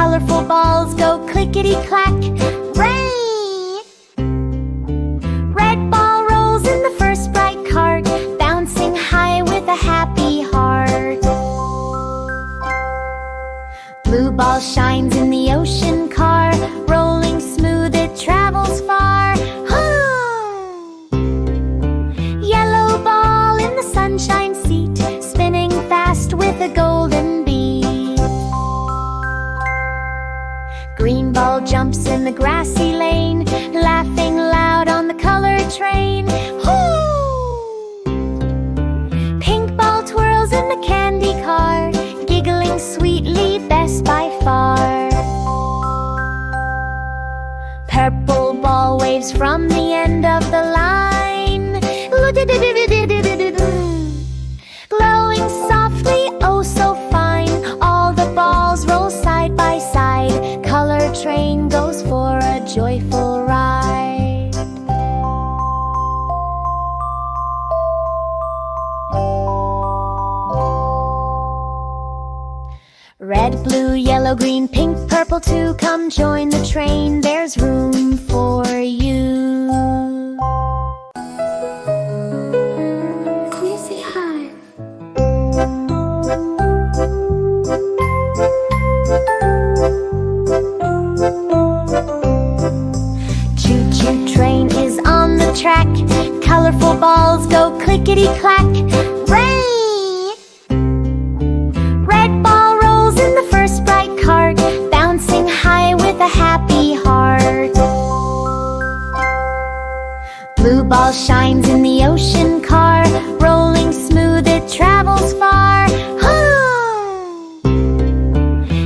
colorful balls go clickety-clack. Rain! Red ball rolls in the first bright cart, bouncing high with a happy heart. Blue ball shines in the ocean car, rolling smooth it travels far. Yellow ball in the sunshine seat, spinning fast with a golden beat. Green ball jumps in the grassy lane, laughing loud on the colored train. Pink ball twirls in the candy car, giggling sweetly, best by far. Purple ball waves from the end of the line, glowing softly, oh so fine. All the balls roll side by side, color train goes for a joyful ride. Red, blue, yellow, green, pink, purple too. Come join the train, there's room for you. Quizzy Hive. Choo-choo train is on the track, colorful balls go clickety-clack. Rain! Red ball rolls in the first bright cart, bouncing high with a happy heart. Blue ball shines in the ocean car, rolling smooth it travels far.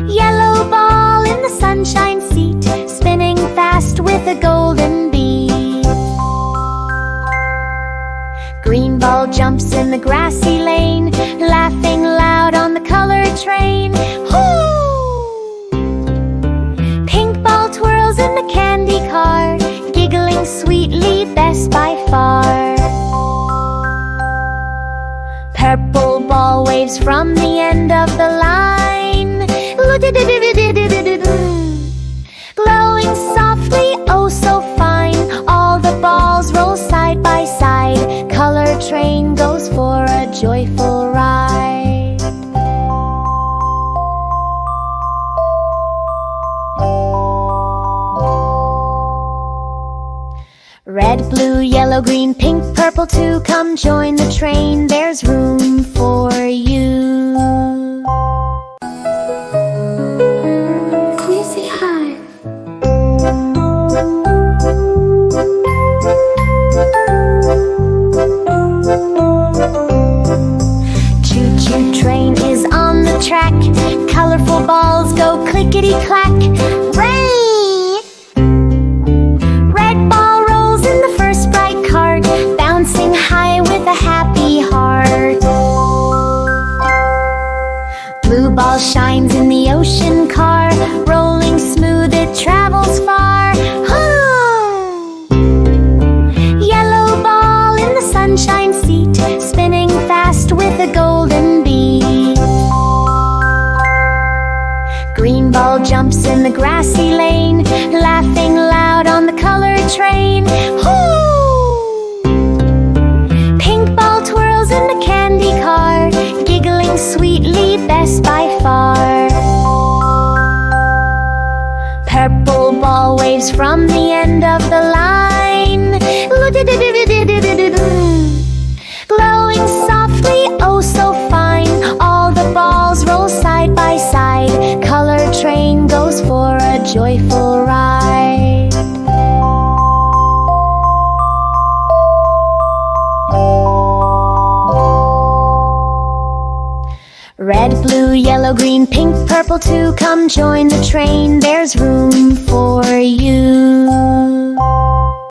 Yellow ball in the sunshine seat, spinning fast with a golden beat. Green ball jumps in the grassy lane, laughing loud on the colored train. Pink ball twirls in the candy car, giggling sweetly, best by far. Purple ball waves from the end of the line, glowing softly, oh so fine. All the balls roll side by side, color train goes for a joyful ride. Red, blue, yellow, green, pink, purple too. Come join the train, there's room for you. Quizzy Hive. Choo-choo train is on the track, colorful balls go clickety-clack. Rain! Red ball rolls in the first bright cart, bouncing high with a happy heart. Blue ball shines in the ocean car, rolling smooth it travels far. Yellow ball in the sunshine seat, spinning fast with a golden beat. Green ball jumps in the grassy lane, laughing loud on the colored train. Pink ball twirls in the candy car, giggling sweetly, best by far. Purple ball waves from the end of the line, glowing softly, oh so fine. All the balls roll side by side, color train goes for a joyful ride. Red, blue, yellow, green, pink, purple too. Come join the train, there's room for you.